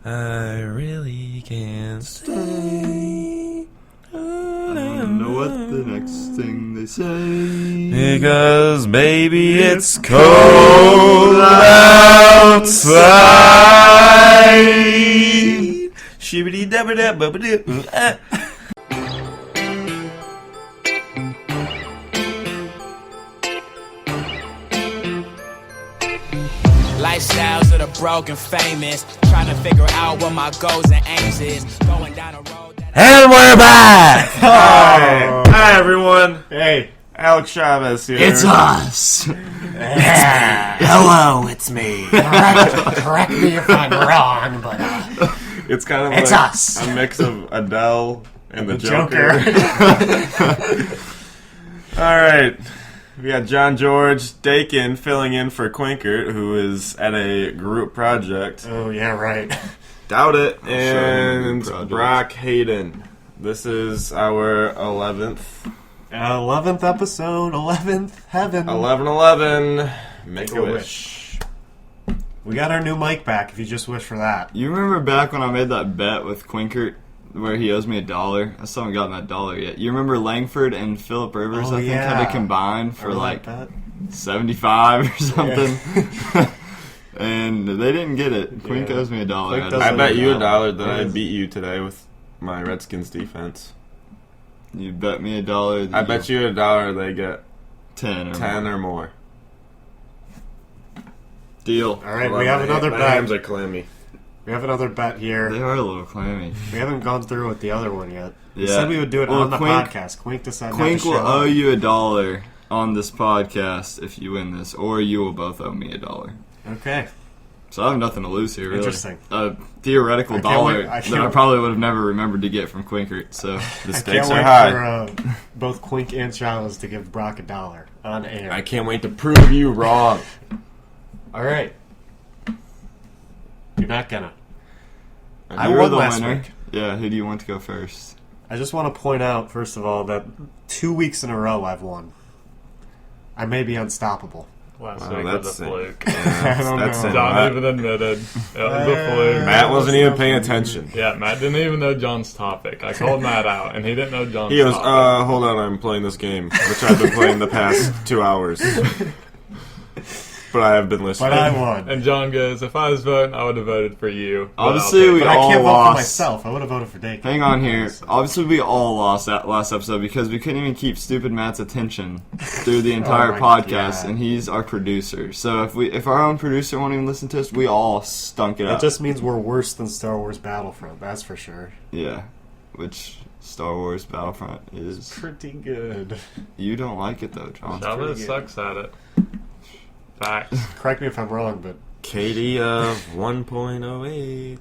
I really can't stay. I don't know what the next thing they say. Because, baby, it's cold outside. Shibbity-dabba-dabba-ba-doo. Lifestyles of the broken famous, trying to figure out what my goals and aims is. Going down a road that And we're back! Hi, everyone. Hey, Alex Chavez here. It's us. hello, it's me. Correct me if I'm wrong, but It's kind of it's like us. a mix of Adele and the Joker. All right. We got John George Dakin filling in for Clinkert, who is at a group project. Oh, yeah, right. Doubt it. sure And project. Brock Hayden. This is our 11th. 11th episode, 11th heaven. 11-11. Make a wish. We got our new mic back if you just wish for that. You remember back when I made that bet with Clinkert where he owes me $1? I still haven't gotten that $1 yet. You remember Langford and Phillip Rivers, Oh, I think, yeah. had to combine for like that. 75 or something. And they didn't get it. Quink owes me $1. Quink I does I owe bet you $1 $1 that I Yes. beat you today with my Redskins defense. You bet me $1. I bet you $1 they get 10 or 10 more. or more. Deal. All right, we have another My bet. hands are clammy. We have another bet here. They are a little clammy. We haven't gone through with the other one yet. We Yeah. said we would do it Well, on the Quink- podcast. Quink decided not Quink to will show owe up. you $1 on this podcast if you win this, or you will both owe me $1. Okay. So I have nothing to lose here, really. Interesting. A theoretical I can't dollar wait- I that can't- I probably would have never remembered to get from Quinkert. So The I stakes can't are wait high. for both Quink and Chavez to give Brock $1 on air. I can't wait to prove you wrong. All right. You're not gonna. and I you're won the last winner. week. Yeah, who do you want to go first? I just want to point out, first of all, that 2 weeks in a row I've won. I may be unstoppable. Last Wow, week was that's a fluke. I don't that's know. it. John Matt, even admitted it was a fluke. Matt wasn't even paying attention. Yeah, Matt didn't even know John's topic. I called Matt out, and he didn't know John's He goes, topic. hold on, I'm playing this game, which I've been playing the past 2 hours. But I have been listening. But I won. And John goes, if I was voting, I would have voted for you. But Obviously, I'll we take But I all can't vote for lost. myself. I would have voted for Dakin. Hang on here. Obviously, we all lost that last episode because we couldn't even keep stupid Matt's attention through the entire Oh my podcast, God. and he's our producer. So if our own producer won't even listen to us, we all stunk it It up. just means we're worse than Star Wars Battlefront, that's for sure. Yeah, which Star Wars Battlefront is. Pretty good. You don't like it though, John. Chavez pretty good. sucks at it. Facts. Correct me if I'm wrong, but KD of 1.08.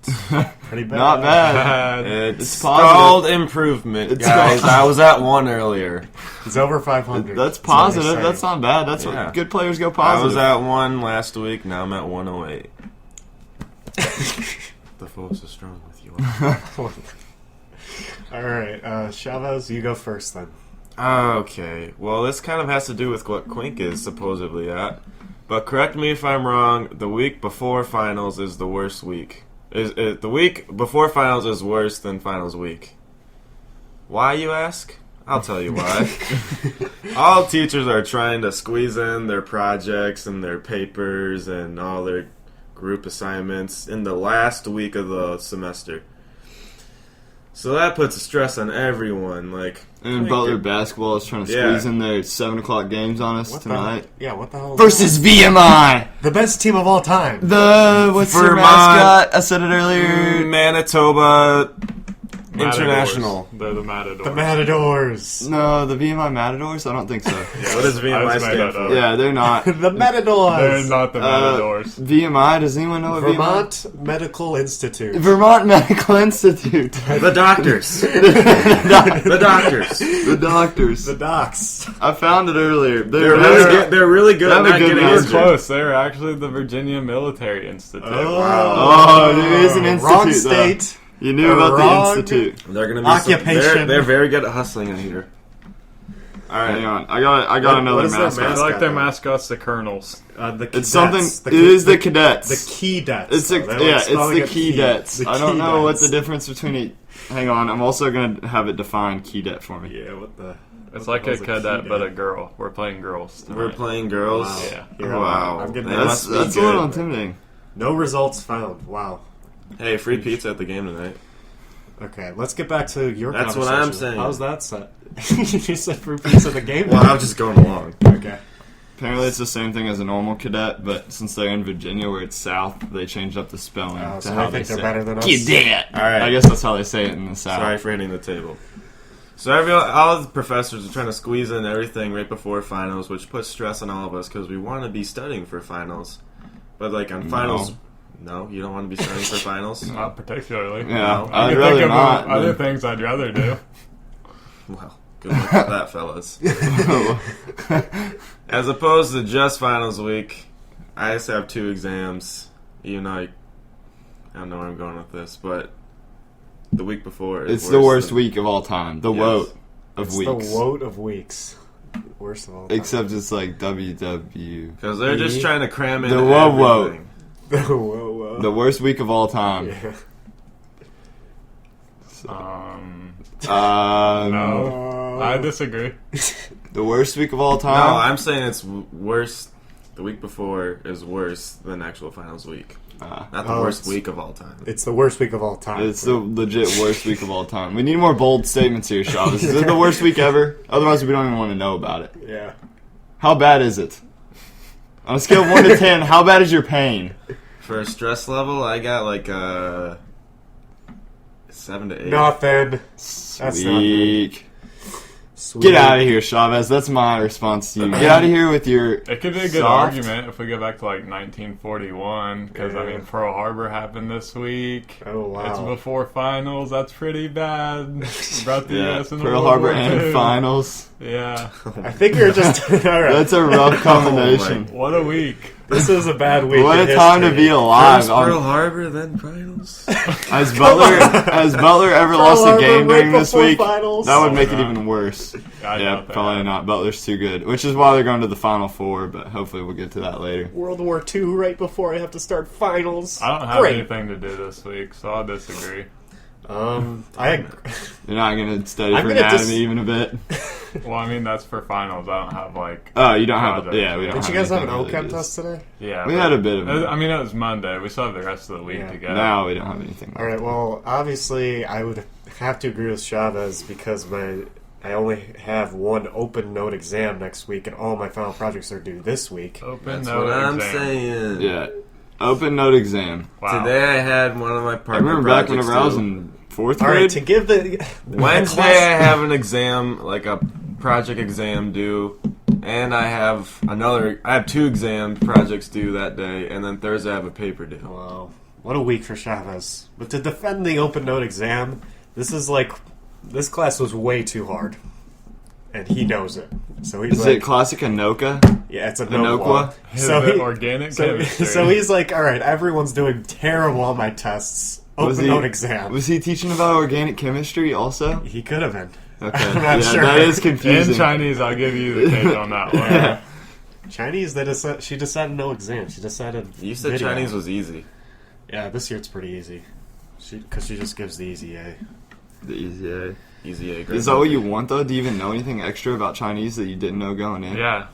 pretty bad. Not bad. It's It's positive. called improvement, It's guys. positive. I was at 1 earlier. It's over 500. That's what positive. they say. That's not bad. That's Yeah. what good players go I positive. was at 1 last week, now I'm at 108. The force is strong with you. All right, Chavez, you go first then. Okay, well, this kind of has to do with what Quink is supposedly at. But correct me if I'm wrong, the week before finals is the worst week. The week before finals is worse than finals week. Why, you ask? I'll tell you why. All teachers are trying to squeeze in their projects and their papers and all their group assignments in the last week of the semester. So that puts a stress on everyone. Like, and Butler basketball is trying to squeeze in their 7 o'clock games on us What tonight. what the hell? is Versus VMI. that? The best team of all time. What's their Vermont. mascot? I said it earlier. Manitoba Matadors. International. They're the Matadors. The Matadors. No, the VMI Matadors? I don't think so. What does I VMI just made stand that for? up. Yeah, they're not. The Matadors. They're not the Matadors. VMI, does anyone know what Vermont Medical Institute. VMI? Vermont Medical Institute. The doctors. The doctors. The doctors. The docs. I found it earlier. They're really good They at have a not good getting They were master. injured. close. They're actually the Virginia Military Institute. Oh, there is an institute, Wrong though. state. You knew about Wrong the institute. They're gonna be Occupation. They're very good at hustling, I hear. All right. Hang on. I got another what is their mascot. I feel like their though? mascot's the Colonels. The It's cadets. something. It is the cadets. The Keydets. It's the, though. They're yeah. like It's spelling the a key. Keydets. The I don't know what the Keydets. difference between it. Hang on. I'm also gonna have it defined. Keydet for me. Yeah, what the... It's what like the a hell's cadet, but a Keydet? girl. We're playing girls. We're tonight. playing girls. Wow. Yeah. Here, Wow. I'm getting They That's must be a little good. intimidating. No results found. Wow. Hey, free pizza at the game tonight. Okay, let's get back to your That's what conversation. I'm saying. How's that set? You said free pizza at the game? Well, I'm just going along. Okay. Apparently, it's the same thing as a normal cadet, but since they're in Virginia, where it's south, they changed up the spelling to So how they think say they're better than us? Cadet. All right. I guess that's how they say it in the south. Sorry for hitting the table. So all the professors are trying to squeeze in everything right before finals, which puts stress on all of us because we want to be studying for finals. But like on finals, no, you don't want to be studying for finals. Not particularly. Yeah, I I'd can rather think of not. other things I'd rather do. Well, good luck with that, fellas. As opposed to just finals week, I just have 2 exams. Even though I don't know where I'm going with this, but the week before is It's the worst than- week of all time. The Yes. woat of It's weeks. the woat of weeks. Worst of all time. Except it's like WW. Because they're just trying to cram in The whoa. everything. Whoa. The worst week of all time. Yeah. No, I disagree. The worst week of all No, time? I'm saying it's worse. The week before is worse than actual finals week. Not the worst it's- week of all time. It's the worst week of all time. It's the legit worst week of all time. We need more bold statements here, Chavez. Is it the worst week ever? Otherwise, we don't even want to know about it. Yeah. How bad is it? On a scale of 1 to 10, how bad is your pain? For a stress level, I got like 7 to 8. Nothing. That's not Sweet. Sweet. Get out of here, Chavez. That's my response to you. Get out of here with your. It could be a good Soft. argument if we go back to like 1941, because I mean Pearl Harbor happened this week. Oh, wow. It's before finals. That's pretty bad. Brought the Yeah, U.S. into Pearl World Harbor War and II. finals. Yeah. I think you're just... All right. That's a rough combination. What a week. This is a bad week. What in a time to history. be alive. First Pearl Harbor, then finals. Has Butler ever Pearl lost a Harbor game right during this before week? finals? That would make it Probably even worse. I Yeah, doubt that. probably not. Butler's too good, which is why they're going to the Final Four. But hopefully, we'll get to that later. World War II right before I have to start finals. I don't have Great. anything to do this week, so I'll disagree. I You're not going to study I'm for gonna anatomy dis- even a bit. Well, I mean, that's for finals. I don't have, like... Oh, you don't have. Project. Yeah, we don't. Did have you guys have an anything OCHEM religious. test today? Yeah. We but- had a bit of it. I mean, it was Monday. We still have the rest of the week Yeah. to go. Now we don't have anything. All right. Well, obviously, I would have to agree with Chavez because I only have one open note exam next week, and all my final projects are due this week. Open That's note what I'm exam. saying. Yeah, open note exam. Wow. Today I had one of my I partner remember back projects whenever I was due. in 4th All right. grade. To give the Wednesday I have an exam, like a project exam due, and I have 2 exam projects due that day, and then Thursday I have a paper due. Wow, what a week for Chavez! But to defend the open note exam, this class was way too hard, and he knows it. So he's Is like, it classic Anoka? yeah, it's a Anoqua? So organic chemistry. So he's like, all right, everyone's doing terrible on my tests. Open note exam. Was he teaching about organic chemistry also? He could have been. Okay, I'm not yeah, sure. that is In confusing. Chinese, I'll give you the cake on that one. Yeah. Chinese, she decided no exam. She decided You said video. Chinese was easy. Yeah, this year it's pretty easy. Because she just gives the easy A. The easy A. Easy A grade. Is that what you want though? Do you even know anything extra about Chinese that you didn't know going in? Yeah.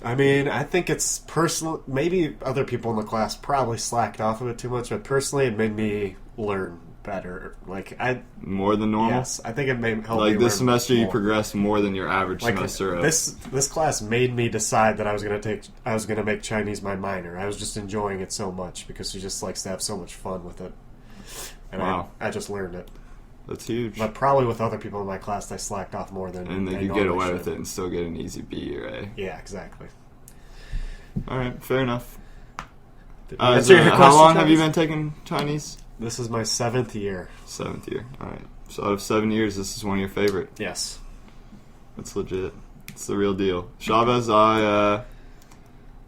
I mean, I think it's personal. Maybe other people in the class probably slacked off of it too much, but personally, it made me learn better. More than normal. Yes, I think it made help Like me this learn semester, you more. progressed more than your average Like semester. Of. this class made me decide that I was gonna make Chinese my minor. I was just enjoying it so much because she just likes to have so much fun with it, and Wow. I just learned it. That's huge. But probably with other people in my class, they slacked off more than And then they you get normally away with should. it and still get an easy B or A. Yeah, exactly. All right, fair enough. Did you answer your how question, long have you Travis? been taking Chinese? This is my 7th year. 7th year. All right. So out of 7 years, this is one of your favorite. Yes. That's legit. It's the real deal. Chavez, I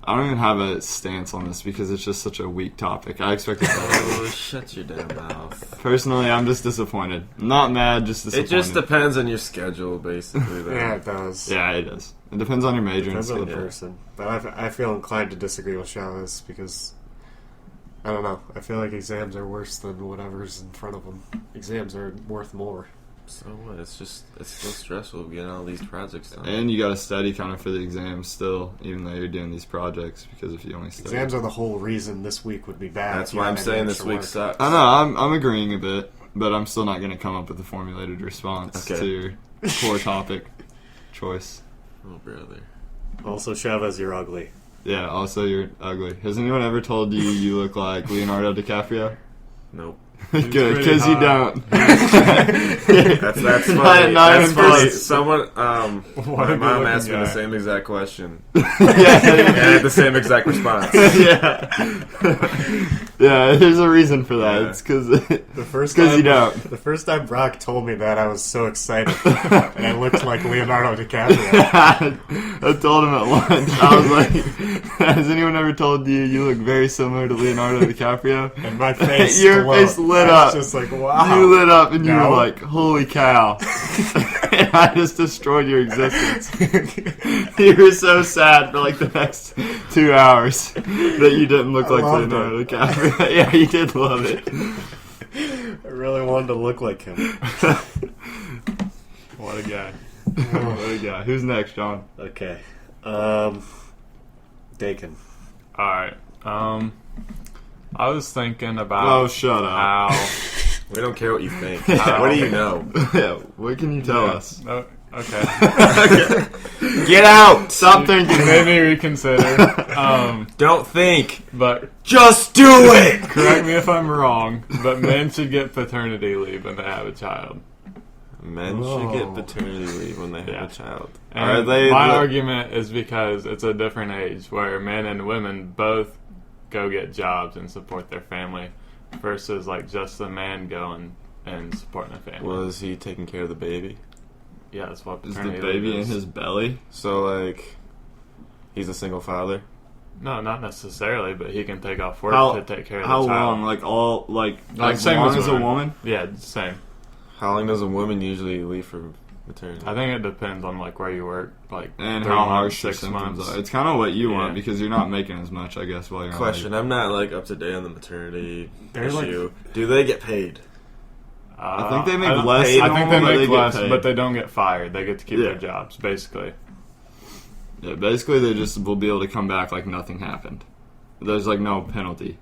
I don't even have a stance on this because it's just such a weak topic. I expected better. Oh, shut your damn mouth. Personally, I'm just disappointed. Not mad, just disappointed. It just depends on your schedule, basically. Though. Yeah, it does. Yeah, it does. It depends on your major. Depends on the schedule. person. But I feel inclined to disagree with Chavez because, I don't know, I feel like exams are worse than whatever's in front of them. Exams are worth more. So what? It's so stressful getting all these projects done. And you got to study kind of for the exams still, even though you're doing these projects. Because if you only study, Exams are the whole reason this week would be bad. That's if you why I'm had any saying this extra week work. sucks. I know I'm agreeing a bit, but I'm still not going to come up with a formulated response Okay. to your core topic choice. Oh, brother. Also, Chavez, you're ugly. Yeah. Also, you're ugly. Has anyone ever told you you look like Leonardo DiCaprio? Nope. Good, pretty because you hot. don't. That's funny. Not That's even funny. person. Someone, What my a mom good-looking asked me the guy. same exact question. yeah. And I had the same exact response. Yeah, there's a reason for that. Yeah. It's because The first you time, don't. The first time Brock told me that, I was so excited, and I looked like Leonardo DiCaprio. I told him at lunch. I was like, "Has anyone ever told you you look very similar to Leonardo DiCaprio?" And my face, Your glowed. face lit I up. was just like, wow. You lit up, and you No. were like, "Holy cow!" And I just destroyed your existence. You were so sad for like the next 2 hours that you didn't look I like loved Leonardo it. DiCaprio. Yeah, you did love it. I really wanted to look like him. What a guy. What a guy. Who's next, John? Okay. Dakin. Alright. I was thinking about Oh, shut up. how. We don't care what you think. Yeah. What do you know? Yeah, what can you tell us? Oh, okay. Get out! Stop thinking. Maybe reconsider. Don't think. But Just do it! correct me if I'm wrong, but men should get paternity leave when they have a child. Men should get paternity leave when they have Yeah. a child. And Are they my the- argument is because it's a different age where men and women both go get jobs and support their family versus like just the man going and supporting the family. Was he taking care of the baby? Yeah, that's what Is the paternity baby leave in is. his belly? So, like, he's a single father? No, not necessarily, but he can take off work How- to take care of How the child. long? Like all like as same long as as a women. woman? Yeah, same. How long does a woman usually leave for maternity? I think it depends on like where you work, like And 3 how months, harsh your 6 symptoms months. are. It's kind of what you want Yeah. because you're not making as much, I guess, while you're on Question: I'm not like up to date on the maternity They're like- issue. Do they get paid? I think they make I don't- less than I think they normal, but make they get less, paid. but they don't get fired. They get to keep Yeah. their jobs, basically. Yeah, basically they just will be able to come back like nothing happened. There's like no penalty.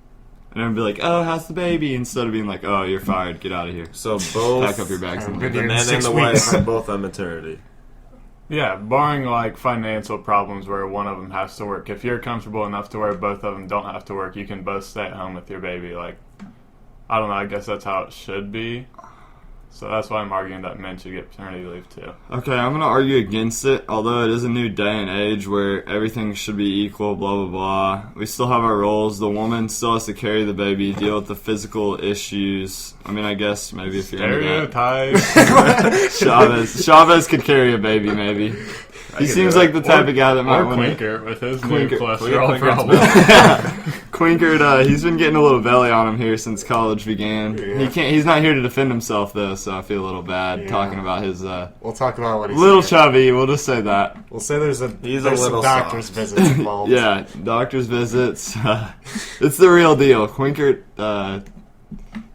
And it'd be like, oh, how's the baby? Instead of being like, oh, you're fired, get out of here. So both Pack up your bags and I've leave. been the here man and 6 the weeks. wife are both on maternity. Yeah, barring like financial problems where one of them has to work. If you're comfortable enough to where both of them don't have to work, you can both stay at home with your baby. Like, I don't know. I guess that's how it should be. So that's why I'm arguing that men should get paternity leave too. Okay, I'm gonna argue against it, although it is a new day and age where everything should be equal, blah blah blah. We still have our roles. The woman still has to carry the baby, deal with the physical issues. I mean, I guess maybe if you're into Stereotype. that. Chavez could carry a baby, maybe. He can seems do like it. the type of guy that might or want to. Clinkert with his Clinkert. new cholesterol Clinkert's problem. Clinkert, he's been getting a little belly on him here since college began. Yeah. He's not here to defend himself though, so I feel a little bad Yeah. talking about his We'll talk about what he's little here. chubby. We'll just say that. We'll say there's He's a some little doctor's soft. visits involved. Yeah, doctor's visits. It's the real deal. Clinkert,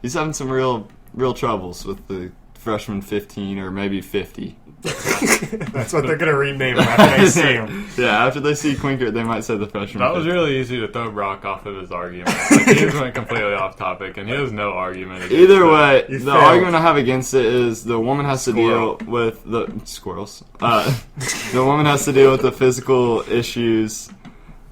he's having some real troubles with the freshman 15 or maybe 50. That's what they're gonna rename him after they see him. Yeah, after they see Clinkert, they might say the freshman. That was 50. really easy to throw Brock off of his argument. Like, he just went completely off topic, and he has no argument. against Either it. way, You the failed. argument I have against it is the woman has to Squirrel. deal with the squirrels. The woman has to deal with the physical issues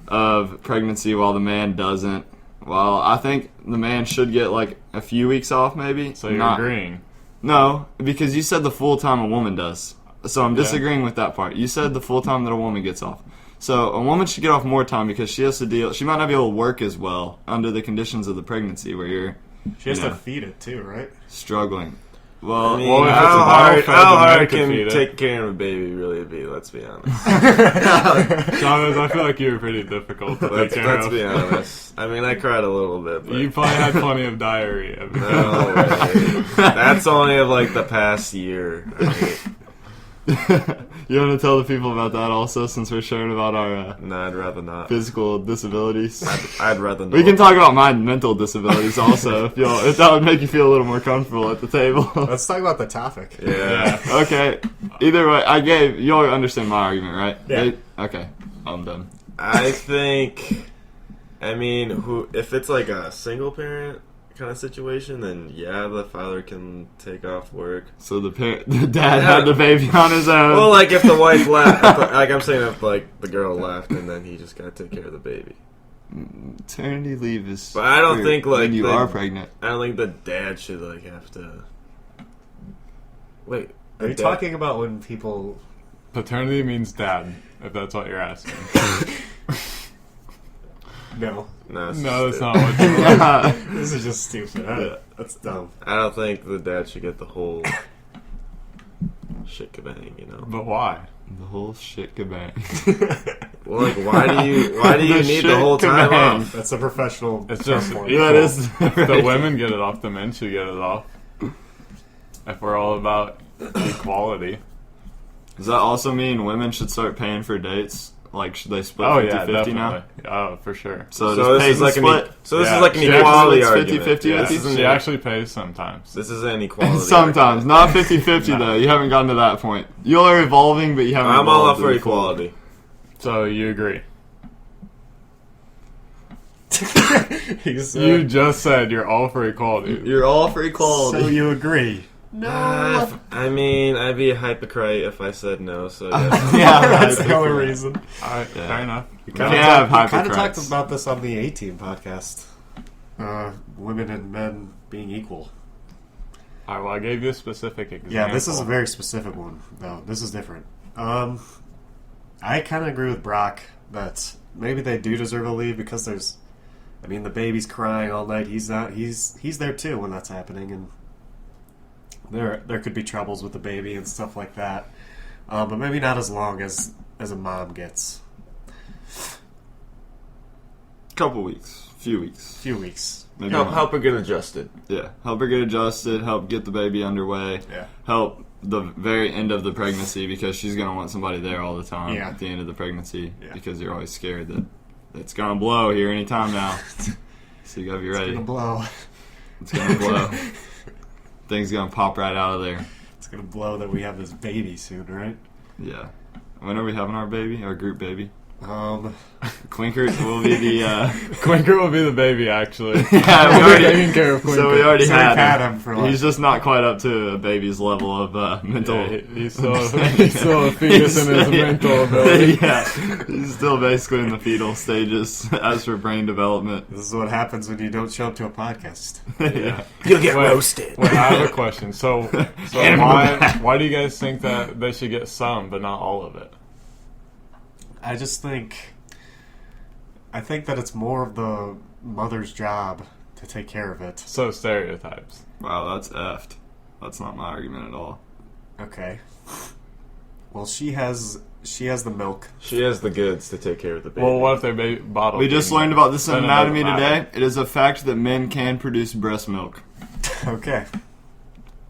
of pregnancy while the man doesn't. Well, I think the man should get like a few weeks off, maybe. So you're Not- agreeing. No, because you said the full time a woman does. So I'm Yeah. disagreeing with that part. You said the full time that a woman gets off. So a woman should get off more time because she has to deal. She might not be able to work as well under the conditions of the pregnancy where you're She has Yeah. to feed it too, right? struggling. Well, I mean, Well, if it's a how bottle-fed, hard then I could can feed it. take care of a baby really be? Let's be honest. Chavez, I feel like you were pretty difficult to take care Let's of. be honest. I mean, I cried a little bit, but You probably had plenty of diarrhea. no way. That's only of like the past year. I mean, you want to tell the people about that also, since we're sharing about our no, I'd rather not. physical disabilities? I'd rather not. We can talk about my mental disabilities also, if that would make you feel a little more comfortable at the table. Let's talk about the topic. Yeah. Okay. Either way, you'll understand my argument, right? Yeah. Okay. I'm done. I think. I mean, if it's like a single parent kind of situation, then yeah, the father can take off work. So the dad had the baby on his own. Well, like if the wife left, like I'm saying, if like the girl left, and then he just got to take care of the baby. Maternity leave is. But I don't for think like when you are pregnant. I don't think the dad should like have to. Wait, Are you dad- talking about when people? Paternity means dad, if that's what you're asking. No, No, it's No, that's stupid. not what you this is just stupid. That's dumb. I don't think the dad should get the whole shit kabang. You know. But why? The whole shit kabang. Well, like why do you The need shit the whole time kabang. off? That's a professional. It's term just for it. Yeah, it is. The women get it off, the men should get it off. If we're all about equality. Does that also mean women should start paying for dates? Like, should they split Oh 50-50 yeah, definitely. now? Oh, for sure. So So does this is Peyton like split? this Yeah. is like an She equality actually argument. splits 50-50 Yeah, with this you? isn't She an- actually pays sometimes. This is an equality. Sometimes, argument. not 50-50 though. You haven't gotten to that point. You're evolving, but you haven't. I'm all up evolved for to the full- equality. So you agree? He's, You just said you're all for equality. You're all for equality. so you agree? No. I mean, I'd be a hypocrite if I said no. So yeah. Yeah, That's right. the only reason. Alright, Yeah. fair enough. We can't have kind of hypocrites. talked about this on the A-Team podcast. Women and men being equal. Alright, well, I gave you a specific example. Yeah, this is a very specific one, though. This is different. I kind of agree with Brock that maybe they do deserve a leave because there's, I mean, the baby's crying all night. He's not. He's there too when that's happening, and there could be troubles with the baby and stuff like that. But maybe not as long as a mom gets. Couple weeks, few weeks, Few weeks. maybe help not. help her get adjusted. Yeah, help her get adjusted. Help get the baby underway. Yeah. Help the very end of the pregnancy because she's gonna want somebody there all the time Yeah. at the end of the pregnancy Yeah. because you're always scared that it's gonna blow here anytime now. So you gotta be ready. It's gonna blow. It's gonna blow. Things gonna pop right out of there. It's gonna blow that we have this baby soon, right? Yeah. When are we having our baby? Our group baby? Um, Clinkert will be the. Clinkert will be the baby, actually. Yeah, we We're already- taking care of Clinkert. So we already So we've had had him. him for, like- He's just not quite up to a baby's level of mental. Yeah, he's still a fetus in his mental ability. Yeah, he's still basically in the fetal stages as for brain development. this is what happens when you don't show up to a podcast. Yeah. You'll get Wait, roasted. Wait, I have a question. So why do you guys think that they should get some, but not all of it? I just think, I think that it's more of the mother's job to take care of it. So stereotypes. Wow, that's effed. That's not my argument at all. Okay. Well, she has the milk. She has the goods to take care of the baby. Well, what if their baby bottle? We just being- learned about this in Then it anatomy doesn't today. matter. It is a fact that men can produce breast milk. Okay.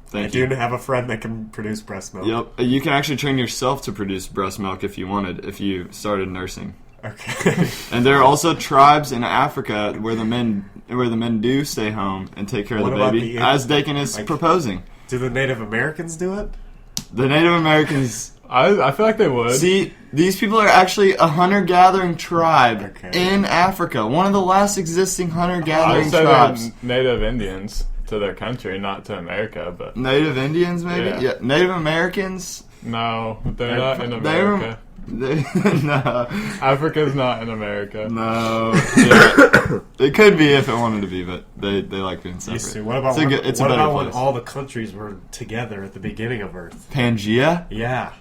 Thank I you. do have a friend that can produce breast milk. Yep. You can actually train yourself to produce breast milk if you wanted, if you started nursing. Okay. And there are also tribes in Africa where the men do stay home and take care of What the about baby, the- as Dakin is like- proposing. Do the Native Americans do it? The Native Americans. I feel like they would. See, these people are actually a hunter-gathering tribe Okay. in Africa. One of the last existing I hunter-gathering would say tribes. they're Native Indians to their country, not to America. But Native Indians, maybe? Yeah. Native Americans? no, they're not in they're- America. No. Africa's not in America. No. Yeah. It could be if it wanted to be, but they like being separate. Used to. What about It's a good- it's a what better about when place. all the countries were together at the beginning of Earth? Pangea? Yeah.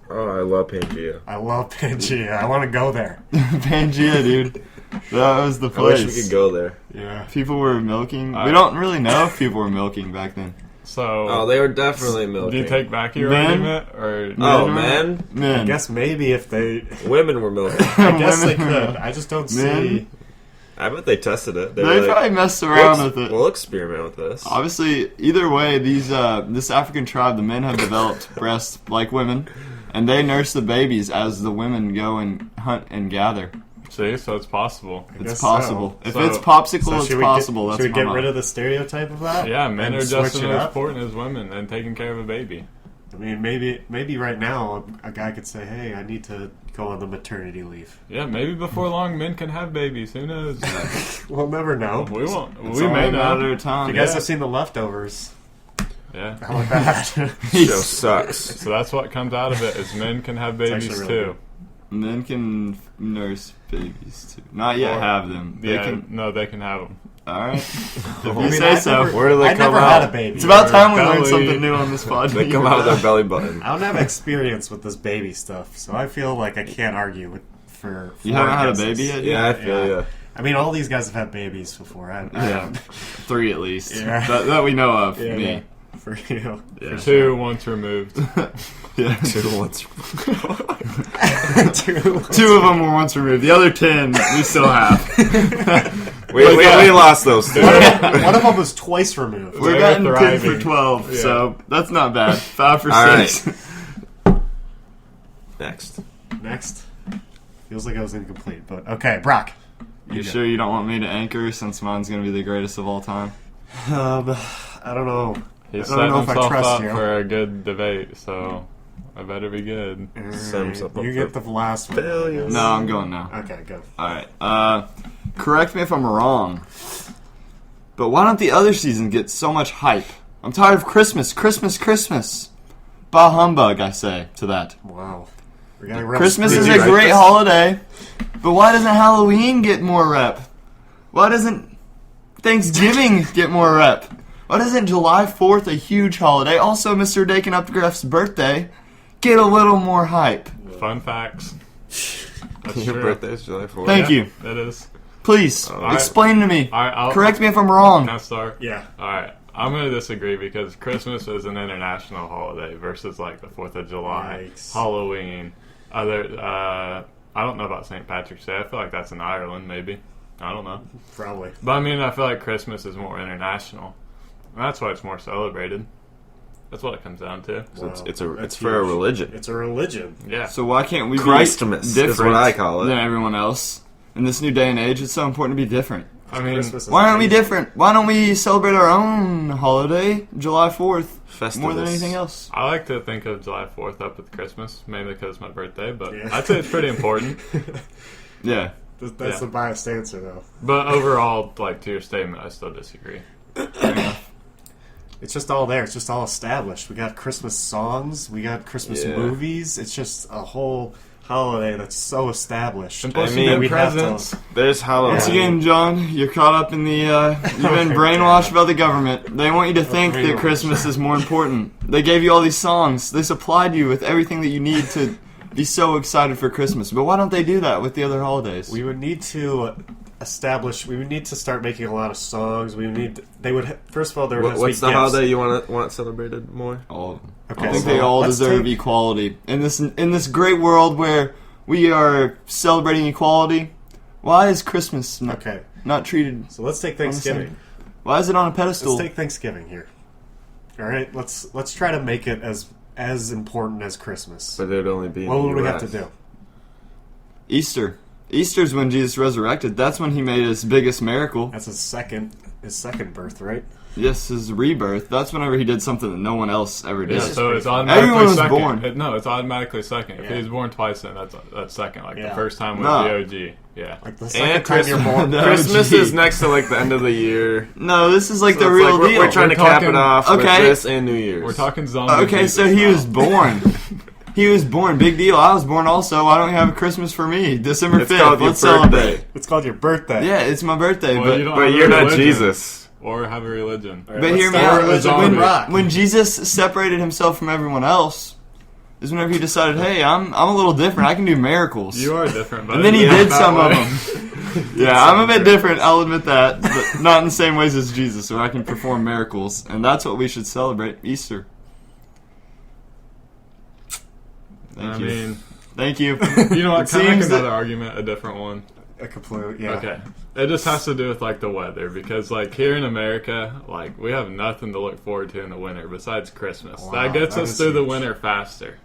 Oh, I love Pangea. I love Pangea. I want to go there. Pangea, dude. That was the I place. wish we could go there. Yeah. People were milking. We don't really know if people were milking back then. So, Oh, they were definitely milking. do you take back your Men? argument? Or Oh, men? I Men. guess maybe if they... Women were milking. I guess they Women. could. I just don't Men? see... I bet they tested it. They were like, probably messed around with it. We'll experiment with this. Obviously, either way, this African tribe, the men have developed breasts like women, and they nurse the babies as the women go and hunt and gather. see, so it's possible. I guess It's possible. so. If So- it's popsicle, So it's should we possible. Should That's we get my rid mind. of the stereotype of that? Yeah, men And are just switch as it up? important as women and taking care of a baby. I mean, maybe right now a guy could say, "Hey, I need to go on the maternity leave." Yeah, maybe before long men can have babies. Who knows? We'll never know. We won't. It's We all may a matter know. of time. You guys Yeah. have seen The Leftovers. Yeah. How about that? Show sucks. So that's what comes out of it is men can have babies actually really too. Men can nurse babies too. Not yet Or- have them. They Yeah, can. no, they can have them. All right. If I you mean, say so. Where do they I come never out? had a baby. It's about time we learned belly. something new on this podcast. They come out of their belly button. I don't have experience with this baby stuff, so I feel like I can't argue with for. You haven't had a guesses. baby yet? Yeah, I feel ya. I mean, all these guys have had babies before. Yeah. 3 at least. Yeah. That we know of. Yeah, Me. yeah. For you. Yeah. Two once removed. Yeah. Two once. Two. 2 of them were once removed. The other 10 we still have. We lost those two. One of them was twice removed. We're They're getting 10 for thriving. 12, Yeah. so that's not bad. 5 for All 6. Next. Next. Feels like I was incomplete, but okay, Brock. You sure you don't want me to anchor since mine's going to be the greatest of all time? I don't know. He's I don't setting know if I himself trust up you. for a good debate, so I better be good. himself up You for get the last one. failure. No, I'm going now. Okay, go. Alright. Correct me if I'm wrong, but why don't the other seasons get so much hype? I'm tired of Christmas. Christmas. Bah humbug, I say to that. Wow. We got a real Christmas is screwed. a great holiday, but why doesn't Halloween get more rep? Why doesn't Thanksgiving get more rep? Why doesn't July 4th, a huge holiday, also Mr. Dakin Updegraff's birthday, get a little more hype? Fun facts. That's Your true. birthday is July 4th. Thank you. It is. Please, Alright. explain to me. Alright, Correct me if I'm wrong. Can I start? Yeah. Alright. I'm going to disagree because Christmas is an international holiday versus like the 4th of July, Yikes. Halloween, I don't know about St. Patrick's Day. I feel like that's in Ireland, maybe. I don't know. Probably. But I mean, I feel like Christmas is more international. And that's why it's more celebrated. That's what it comes down to. So Wow, it's that's for a huge. religion. It's a religion. Yeah. So why can't we Christmas be is different what I call it. than everyone else? In this new day and age, it's so important to be different. I mean, Christmas is Why aren't we amazing. different? Why don't we celebrate our own holiday, July 4th, Festivus. more than anything else? I like to think of July 4th up with Christmas, mainly because it's my birthday, but Yeah. I'd say it's pretty important. Yeah. That's Yeah. the biased answer, though. But overall, like, to your statement, I still disagree. It's just all there. It's just all established. We got Christmas songs. We got Christmas Yeah. movies. It's just a whole holiday that's so established. And plus, I you mean, get we have to- presents. There's Halloween. Once again, John, you're caught up in the, you've been brainwashed by the government. They want you to think that brainwashed. Christmas is more important. They gave you all these songs. They supplied you with everything that you need to be so excited for Christmas. But why don't they do that with the other holidays? We would need to establish. We would need to start making a lot of songs. We would need. They would. First of all, there would have to What's be the gifts. holiday you want celebrated more? All of them. Okay, I think so they all let's deserve take- equality. In this great world where we are celebrating equality, why is Christmas Okay, not treated? so let's take Thanksgiving. Why is it on a Let's pedestal? take Thanksgiving here. All right, let's try to make it as important as Christmas. But it'd only be in What the would we have US. to do? Easter. Easter's when Jesus resurrected. That's when he made his biggest miracle. That's his second birth, right? Yes, his rebirth. That's whenever he did something that no one else ever did. Yeah, This is so pretty it's fun. automatically Everyone was second. born. No, it's automatically second. If Yeah. he was born twice, then that's second. Like Yeah. the first time was No. the OG. Yeah. Like the second And time you're born. No. Christmas gee. is next to like the end of the year. No, this is like So the it's real like deal. we're trying to cap it talking- off with Okay. this and New Year's. We're talking zombie. Okay, Jesus so he now. was born. He was born. Big deal. I was born also. Why don't you have a Christmas for me? December It's 5th. called your Let's celebrate. birthday. It's called your birthday. Yeah, it's my birthday. Well, you don't but have a But you're not religion. Jesus. Or have a religion. All right, But let's hear me start out. a religion When- with rock. when Jesus separated himself from everyone else, is whenever he decided, hey, I'm a little different. I can do miracles. You are different, but And then he did some of them. them. Yeah, I'm a bit different, I'll admit that. But not in the same ways as Jesus, so I can perform miracles. And that's what we should celebrate, Easter. Thank you. Thank you. You know what? It Can I make seems another that- argument, a different one? A complete, yeah. Okay. It just has to do with, like, the weather, because, like, here in America, like, we have nothing to look forward to in the winter besides Christmas. Wow, that gets that us is through the huge. winter faster.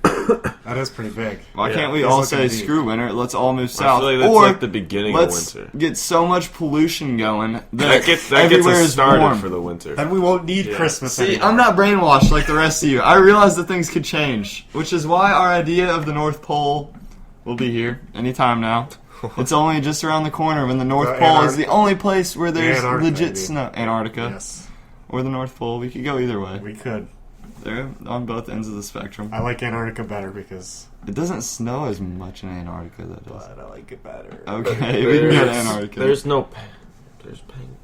That is pretty big. Why Yeah, can't we it's all looking say, deep. screw winter, let's all move I south? feel like that's or like the beginning of let's winter. get so much pollution going that, That gets everywhere us is started warm. for the winter. Then we won't need Yeah. Christmas See, anymore. I'm not brainwashed like the rest of you. I realize that things could change, which is why our idea of the North Pole will be here anytime now. It's only just around the corner when the North Pole is Antarctica. the only place where there's Antarctica, legit maybe. snow. Antarctica. Yes, Or the North Pole. We could go either way. we could. They're on both ends of the spectrum. I like Antarctica better because It doesn't snow as much in Antarctica, that does. I like it better. Okay, we can go to Antarctica.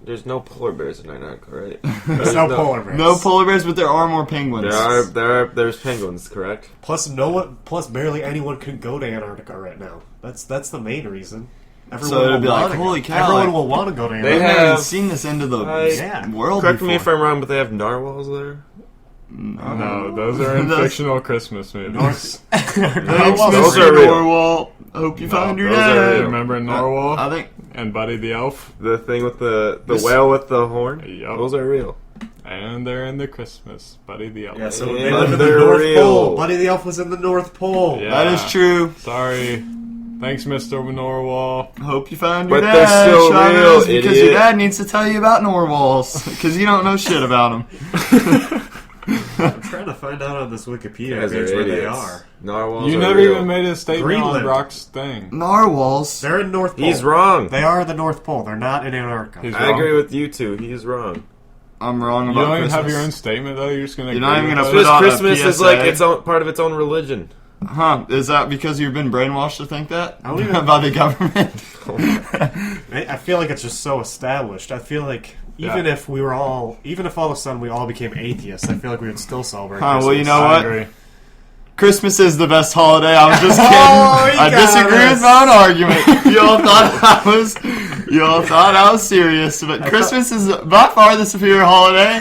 There's no polar bears in Antarctica, right? There's no polar bears. No polar bears, but there are more penguins. There's penguins, correct? Plus, barely anyone could go to Antarctica right now. That's the main reason. Everyone So it'd will be like, wanna go. holy cow, Everyone like- will want to go to They I've Antarctica. never even have- seen this end of the Yeah. world Correct me if before. I'm wrong, but they have narwhals there. No, those are in Those- fictional Christmas movies. Thanks, Those Mr. are real. Narwhal. Hope you find your those are dad. real. Remember Narwhal I think and Buddy the Elf? The thing with the This- whale with the horn. Yep. Those are real. And they're in the Christmas. The Elf. Yeah, so Yeah, they live in the they're North real. Pole. Buddy the Elf was in the North Pole. Yeah. that is true. Sorry. Thanks, Mr. Norwal. Hope you find your But dad. they're still Shadows, real, because idiot. your dad needs to tell you about narwhals because you don't know shit about them. I'm trying to find out on this Wikipedia Guys are page where they idiots. are. Narwhals You are never real. even made a statement Greenland. on Brock's thing. Narwhals. They're in North Pole. He's wrong. They are the North Pole. They're not in Antarctica. He's I wrong. agree with you two. He's wrong. I'm wrong You about don't even Christmas. have your own statement, though? You're just going to You're not even gonna put put Because out a Christmas is PSA. like its own part of its own religion. Huh? Is that because you've been brainwashed to think that I don't even- by the government? I feel like it's just so established. I feel like even Yeah. if all of a sudden we all became atheists, I feel like we would still celebrate Huh, Christmas. well, you know I what? agree. Christmas is the best holiday. I was just kidding. Oh, he I got disagree us. with my own argument. You all thought I was serious, but Christmas is by far the superior holiday,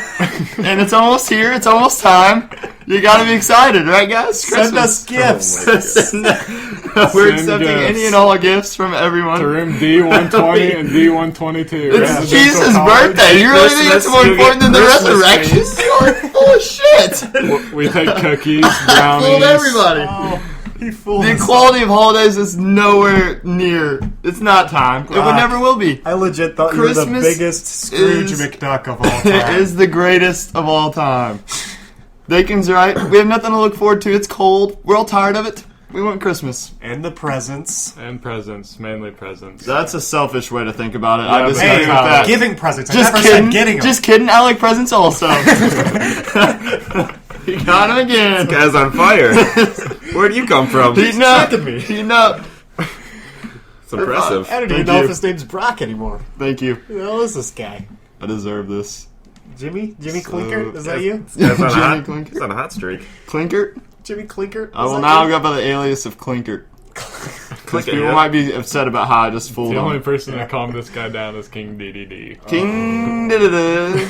and it's almost here. It's almost time. You gotta be excited, right, guys? Send us gifts. Oh my God. We're Send accepting gifts. any and all gifts from everyone. To room D120 and D122. It's Residential Jesus' college. birthday. You really think it's more Christmas, important than the Christmas resurrection? trees. You're full of shit. We take cookies, Fooled brownies. everybody. Oh, he fooled The us. quality of holidays is nowhere near. It's not time. It would never will be. I legit thought you were the Christmas biggest Scrooge is- McDuck of all It time. is the greatest of all time. Dakin's right. We have nothing to look forward to. It's cold. We're all tired of it. We want Christmas. And the presents. And presents, mainly presents. That's a selfish way to think about it. Yeah, I but disagree Hey, with that's how- that. giving presents. I Just never kidding. said getting them. Just kidding. I like presents also. You got him again. Guy's on fire. Where'd you come from? Heating up. Second me. Heating up. It's impressive. I don't Thank even know you. if his name's Brock anymore. Thank you. Who the hell is this guy? I deserve this. Jimmy Clinkert? Is that you? Guy's on a Jimmy hot, Clinkert. he's on a hot streak. Clinkert? Jimmy Clinkert? I Is will that now you? go by the alias of Clinkert. Because Click it, people yeah. might be upset about how I just fooled The only them. person to calm this guy down is King DDD. King da-da-da.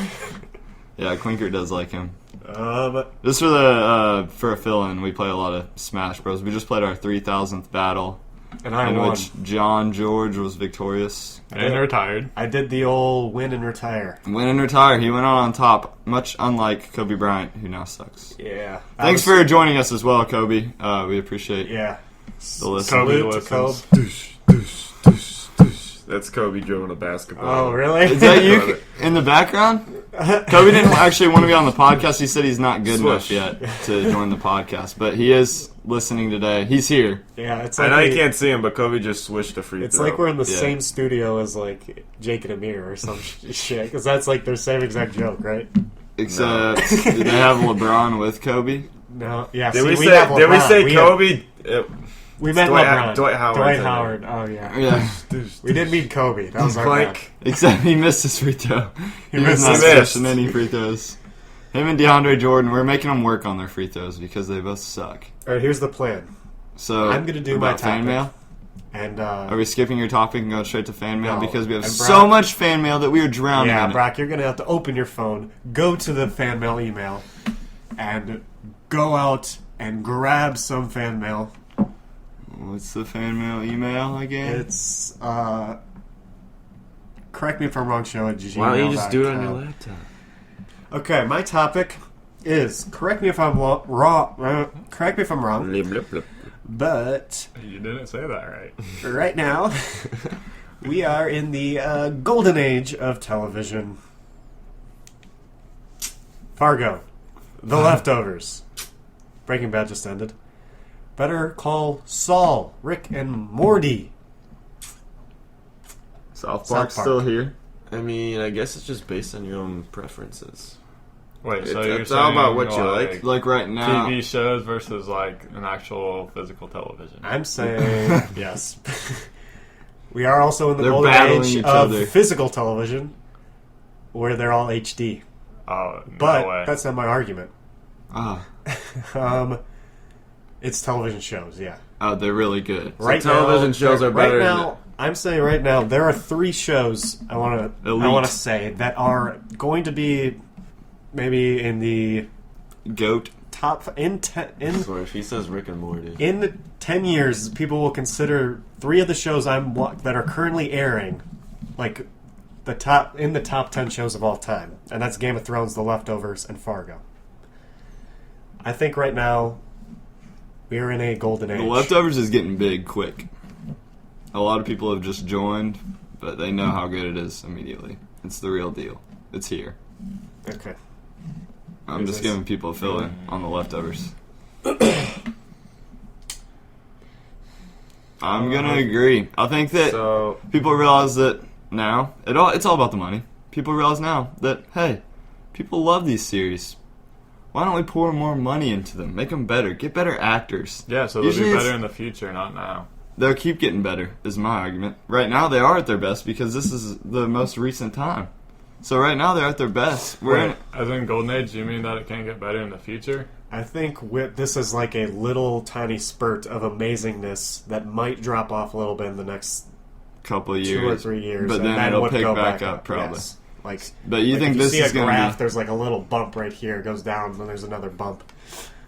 Yeah, Clinkert does like him. But Just for a fill-in, we play a lot of Smash Bros. We just played our 3,000th battle, and I in won. which John George was victorious. And retired. I did the old win and retire. Win and retire. He went on top, much unlike Kobe Bryant, who now sucks. Yeah. Thanks for joining us as well, Kobe. We appreciate Yeah. the listen. Kobe Salute to listens. That's Kobe dribbling a basketball. Oh, really? Is that you in the background? Kobe didn't actually want to be on the podcast. He said he's not good enough Swish. yet to join the podcast, but he is listening today. He's here. Yeah, it's I like know you we- can't see him, but Kobe just swished a free It's throw. like we're in the Yeah. same studio as like Jake and Amir or some shit, because that's like their same exact joke, right? Except did they have LeBron with Kobe? No, yeah. Did see, we have say? Did we LeBron. say have- Kobe? we meant Dwight- LeBron. Dwight Howard. Dwight Howard. Oh yeah. Yeah. We didn't mean Kobe. That was our bad. Clank. Except he missed his free throw. He was missed not his- missing any free throws. Him and DeAndre Jordan, we're making them work on their free throws because they both suck. All right, here's the plan. So I'm gonna do my about fan topic. mail. And Are we skipping your topic and going straight to fan mail? No. Because we have And so Brock- much fan mail that we are drowning yeah, in it. Brock, you're gonna have to open your phone, go to the fan mail email, and go out and grab some fan mail. What's the fan mail email again? It's correct me if I'm wrong. Show at gmail.com. Why don't you just do it on your laptop? Okay, my topic is correct me if I'm wrong. Correct me if I'm wrong. Blip, blip, blip. But You didn't say that right. right now, we are in the golden age of television. Fargo, The Leftovers, Breaking Bad just ended. Better Call Saul, Rick and Morty. South South Park's Park. still here. I mean, I guess it's just based on your own preferences. Wait, so It's- you're it's saying all about what you like. Like right now. TV shows versus like an actual physical television. I'm saying yes. We are also in the They're golden battling age each of other. physical television, where they're all HD. Oh, no But way. that's not my argument. Ah. It's television shows, yeah. Oh, they're really good. Right television now, shows are better Right than now, I'm saying right now there are 3 shows I want Elite. to say that are going to be maybe in the Goat. top in So if he says Rick and Morty, in 10 years, people will consider 3 of the shows that are currently airing like the top 10 shows of all time, and that's Game of Thrones, The Leftovers, and Fargo. I think right now we are in a golden age. The Leftovers is getting big quick. A lot of people have just joined, but they know how good it is immediately. It's the real deal. It's here. Okay. I'm Who's just this? giving people a fill-in on The Leftovers. I'm gonna agree. I think that so people realize that now it's all about the money. People realize now that hey, people love these series. Why don't we pour more money into them? Make them better. Get better actors. Yeah, so they'll Usually be it's- better in the future, not now. They'll keep getting better, is my argument. Right now, they are at their best because this is the most recent time. So right now, they're at their best. We're in, As in Golden Age, do you mean that it can't get better in the future? I think this is like a little tiny spurt of amazingness that might drop off a little bit in the next couple of 2 or years. 3 years, But and then it'll would pick go back up, probably. Yes. Like, But you like think if this you see is a going graph? to be... There's like a little bump right here. It goes down, and then there's another bump.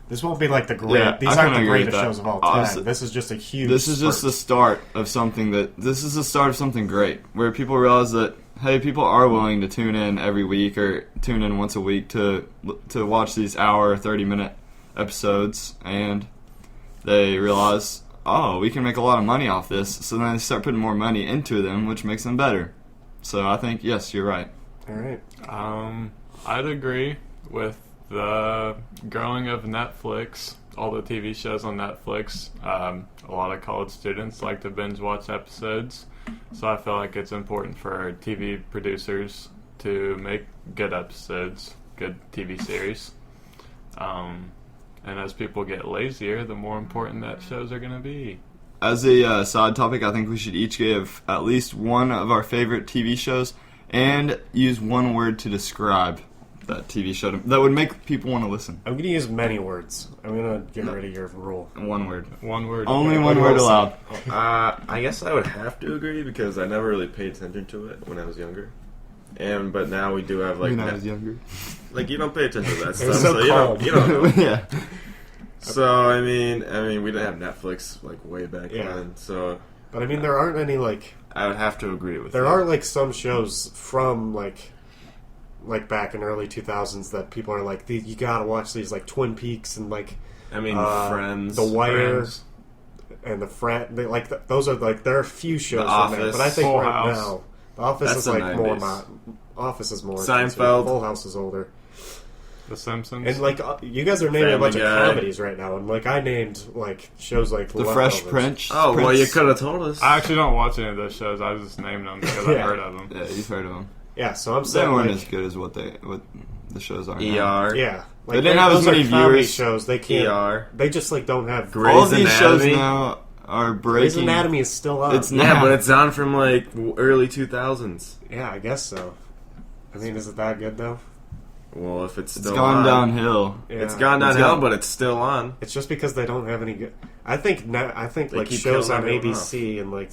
This won't be like the great. Yeah, these I aren't can the agree with greatest that. shows of all time. Honestly, This is just a huge. This is just the spurt. start of something this is the start of something great, where people realize that, hey, people are willing to tune in every week or tune in once a week to watch these hour, 30-minute episodes, and they realize, oh, we can make a lot of money off this, so then they start putting more money into them, which makes them better. So I think, yes, you're right. All right. I'd agree with the growing of Netflix, all the TV shows on Netflix. A lot of college students like to binge watch episodes, so I feel like it's important for TV producers to make good episodes, good TV series. And as people get lazier, the more important that shows are going to be. As a side topic, I think we should each give at least one of our favorite TV shows and use one word to describe that TV show that would make people want to listen. I'm going to use many words. I'm going to get rid of your rule. One word. One word. Only Okay, one what word else? allowed. I guess I would have to agree because I never really paid attention to it when I was younger. But now we do have like When I was younger. like you don't pay attention to that stuff, was so so calm. you don't know. Yeah. So I mean, we didn't have Netflix like way back Yeah. then. So But I mean, there aren't any like. I would have to agree with There you. are like some shows from like back in early 2000s that people are like, you gotta watch these, like Twin Peaks and like I mean, Friends, The Wire, Friends. and the Friend. They, like those are like there are a few shows The from there, Office, but I think Full right House. now The Office That's is the like more. 90s. Office is more. Seinfeld. Full House is older, The Simpsons. and like you guys are naming a Family bunch Guy. of comedies right now, and like I named like shows like The Fresh Leftovers. Prince. Oh well, you could have told us. I actually don't watch any of those shows. I just named them because Yeah. I've heard of them. Yeah, you've heard of them. Yeah, so I'm They saying weren't like, as good as what the shows are now. ER. yeah, like They didn't have as those are many comedy viewers. shows. They can't. ER. They just like don't have. Grey's All of these shows Anatomy. now are Grey's breaking. Anatomy is still on. It's Yeah, now. but it's on from like early 2000s. Yeah, I guess so. I mean, is it that good though? Well, if it's It's still gone on, downhill. Yeah. It's gone It's downhill, gone- but it's still on. It's just because they don't have any good. I think They like keep shows killing on everyone ABC and like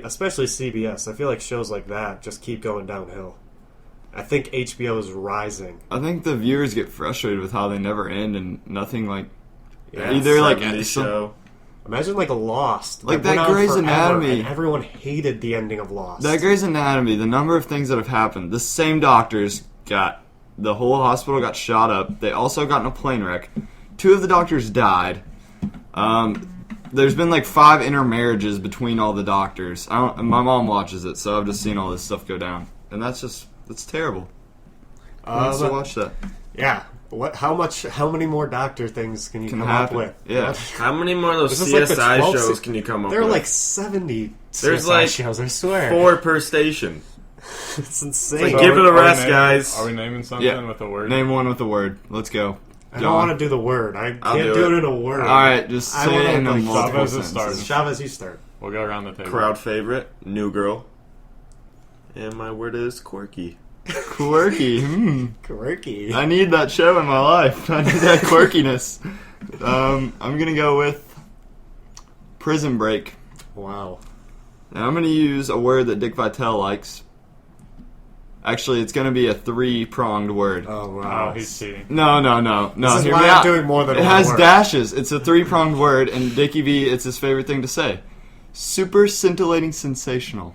especially CBS. I feel like shows like that just keep going downhill. I think HBO is rising. I think the viewers get frustrated with how they never end and nothing like Yeah. either like 70s some- show. Imagine like a Lost, Like went that on Grey's forever, Anatomy. and everyone hated the ending of Lost. that Grey's Anatomy. The number of things that have happened. The same doctors got the whole hospital got shot up. They also got in a plane wreck. 2 of the doctors died. There's been like 5 intermarriages between all the doctors. My mom watches it, so I've just seen all this stuff go down, and that's terrible. Who wants to watch that? Yeah. What? How many more doctor things can you Can come happen. up with? Yeah. How many more of those This is like the CSI 12th shows se- can you come up There are with? like 70 There's CSI like shows, I swear. 4 per station. It's insane. Like, give it a rest, naming, guys. Are we naming something Yeah. with a word? Name one with a word. Let's go. I don't want to do the word. I I'll can't do do it. it in a word. All right, just I say wanna, it in a like, multiple Chavez is sentences. starting. Chavez, you start. We'll go around the table. Crowd favorite, new girl. And my word is quirky. Quirky. Quirky. I need that show in my life. I need that quirkiness. I'm gonna go with Prison Break. Wow. And I'm gonna use a word that Dick Vitale likes. Actually, it's gonna be a 3-pronged word. Oh, wow. Oh, he's cheating. No. This is hear why me I'm out. doing more than It one has word. dashes. It's a 3-pronged word, and Dickie V, it's his favorite thing to say. Super scintillating sensational.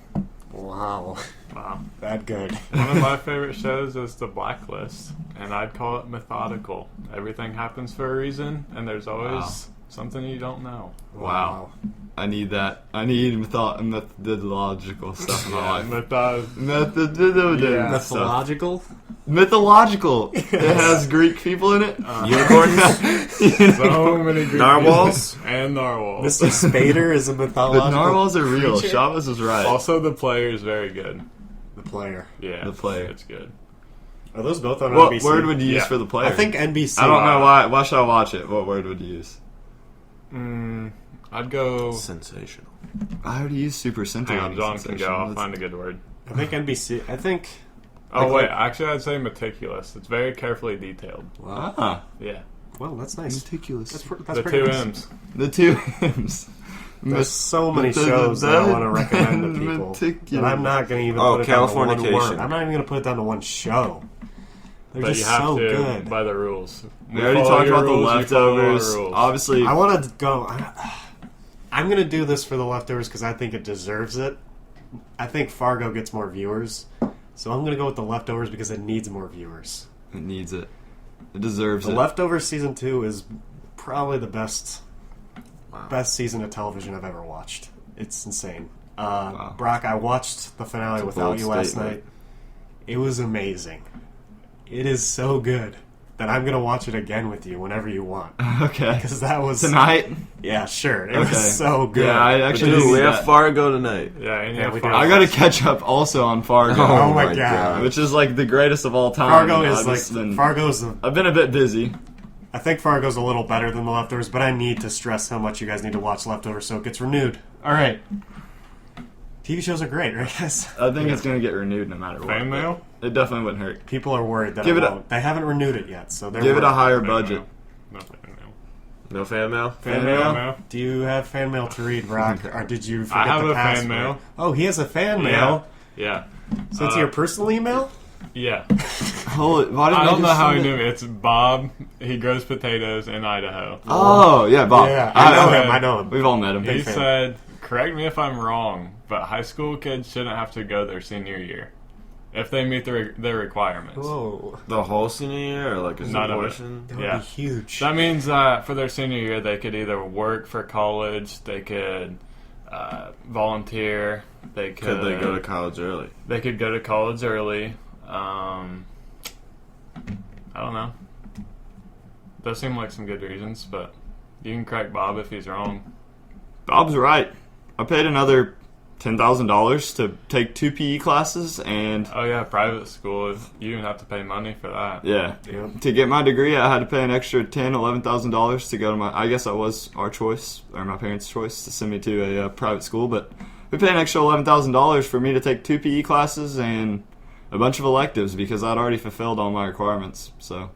Wow. Wow. That good. One of my favorite shows is The Blacklist, and I'd call it methodical. Everything happens for a reason, and there's always something you don't know. Wow. I need that. I need methodological stuff in my life. Yeah. Stuff. Mythological? Mythological. It has Greek people in it. Unicorns? So many Greek Narwhals? people. And narwhals. Mr. Spader is a The mythological narwhals are real. creature? Chavez was right. Also, the player is very good. The player. Yeah, The player. It's good. Are those both on What NBC? word would you use Yeah. for the player? I think NBC. I don't know why. Why should I watch it? What word would you use? I'd go. Sensational. I would use super Hang scintillating. on, John can go. sensational. I'll find a good word. I think NBC. I think. Oh Like- wait, actually, I'd say meticulous. It's very carefully detailed. Wow. Ah, Yeah, Well, that's nice. meticulous. That's the pretty 2 nice. M's. The 2 hymns. There's so many shows that I want to recommend to people, Meticulous. but I'm not going to even Oh, put it down to one Californication. word. I'm not even going to put it down to one show. They're But just you have so to good. by the rules. We already follow talked your about the rules, you follow our leftovers. rules. Obviously, I want to go. I'm going to do this for the leftovers because I think it deserves it. I think Fargo gets more viewers, so I'm going to go with the leftovers because it needs more viewers. it needs it. It deserves The it. Leftovers season 2 is probably the best season of television I've ever watched. It's insane. Brock, I watched the finale a without bold you last statement. night. It was amazing. It is so good that I'm gonna watch it again with you whenever you want Okay. because that was Tonight? Yeah, sure. It Okay. was so good. Yeah, I actually Dude, need we that. have Fargo tonight. Yeah, and Yeah, yeah, we do. I gotta catch up also on Fargo. Oh my God. Which is like the greatest of all time. Fargo is I've like just been- Fargo's. I've been a bit busy. I think Fargo's a little better than the Leftovers, but I need to stress how much you guys need to watch Leftovers so it gets renewed. All right. TV shows are great, right, guys? I think it's gonna get renewed no matter what. Fan mail? It definitely wouldn't hurt. People are worried that Give it it a- won't. They haven't renewed it yet, so they're Give it a worried. higher Fan budget. mail. No fan mail. No fan mail? Fan mail? Do you have fan mail to read, Brock, or did you forget I have the a fan password? mail. Oh, he has a fan mail. Yeah. So it's your personal email? Yeah. Holy, why didn't I don't just know how he send knew it? me. It's Bob. He grows potatoes in Idaho. Oh, yeah, Bob. Yeah, I know him. know. I know him. We've all met him. He fan. said, correct me if I'm wrong, but high school kids shouldn't have to go their senior year if they meet their requirements. Whoa, The whole senior year or like a None of it. portion? that would Yeah. be huge. That means for their senior year, they could either work for college, they could volunteer, they could. Could they go to college early? They could go to college early. I don't know. Those seem like some good reasons, but you can correct Bob if he's wrong. Bob's right. I paid another $10,000 to take 2 PE classes, and Oh yeah, private school. You even have to pay money for that. yeah, Yeah. to get my degree, I had to pay an extra $11,000 to go to my. I guess that was our choice or my parents' choice to send me to a private school, but we paid an extra $11,000 for me to take 2 PE classes and a bunch of electives because I'd already fulfilled all my requirements. So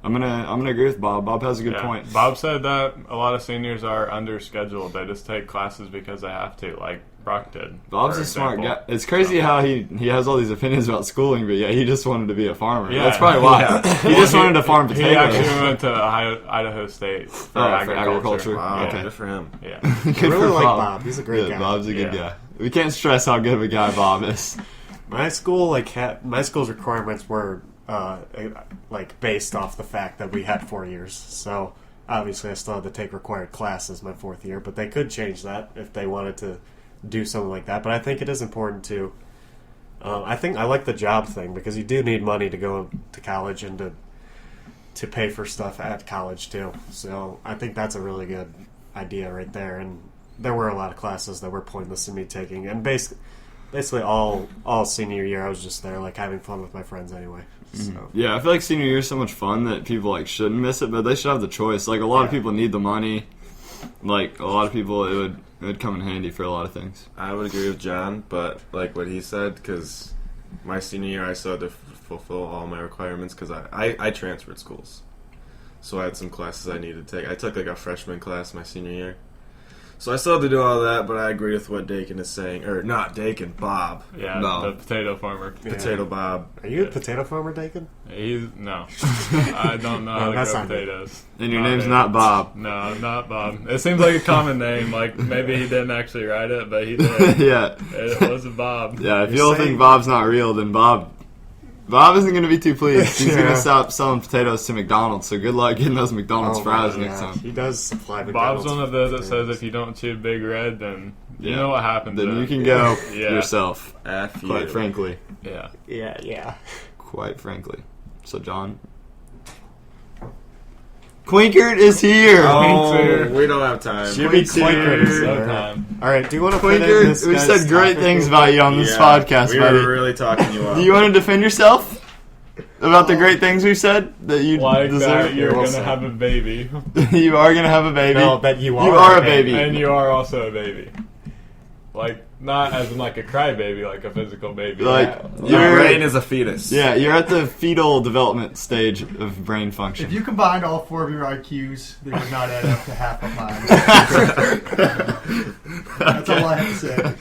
I'm gonna agree with Bob. Bob has a good point. Bob said that a lot of seniors are under scheduled. They just take classes because they have to, like Brock did. Bob's a smart guy. It's crazy how he has all these opinions about schooling, but he just wanted to be a farmer. Yeah. That's probably why. He just wanted to farm potatoes. He actually went to Idaho State for agriculture. Wow, Okay, good for him. Yeah. Good I really for like Bob. He's a great guy. Bob's a good guy. We can't stress how good of a guy Bob is. My school, my school's requirements were based off the fact that we had 4 years. So obviously, I still had to take required classes my 4th year, but they could change that if they wanted to do something like that. But I think it is important to. I think I like the job thing because you do need money to go to college and to pay for stuff at college too. So I think that's a really good idea right there. And there were a lot of classes that were pointless in me taking, and basically all senior year I was just there like having fun with my friends anyway. So. Yeah, I feel like senior year is so much fun that people like shouldn't miss it, but they should have the choice. Like a lot of people need the money. Like a lot of people, it would come in handy for a lot of things. I would agree with John, but like what he said, because my senior year I still had to fulfill all my requirements because I transferred schools. So I had some classes I needed to take. I took like a freshman class my senior year. So I still had to do all that, but I agree with what Dakin is saying. Or not Dakin, Bob. Yeah, No. the potato farmer. Potato Bob. Are you a potato farmer, Dakin? No. I don't know how to that's grow not potatoes. And your name's not Bob. No, not Bob. It seems like a common name. Like maybe he didn't actually write it, but he did. Yeah. It was a Bob. Yeah, if you don't think Bob's not real, then Bob isn't going to be too pleased. He's going to stop selling potatoes to McDonald's, so good luck getting those McDonald's fries next time. He does supply McDonald's. Bob's one of those that says if you don't chew Big Red, then you know what happens. Then you can go Yeah. yourself, F you. quite frankly. Yeah. Yeah. Quite frankly. So, John? Clinkert is here! Oh, we don't have time. Jimmy Clinkert is No here. time. All right, do you want to put in Clinkert, this we guy's said great topic? things about you on this podcast, we buddy. were really talking you up. Do you want to defend yourself about the great things we said that you Like deserve? that, you're Well gonna said. have a baby, You are gonna have a baby. No, but you are. You are a baby. and you are also a baby. Like not as in like a crybaby, like a physical baby. Like Your you're, brain is a fetus. yeah, you're at the fetal development stage of brain function. If you combined all 4 of your IQs, they would not add up to half of mine. That's all I have to say.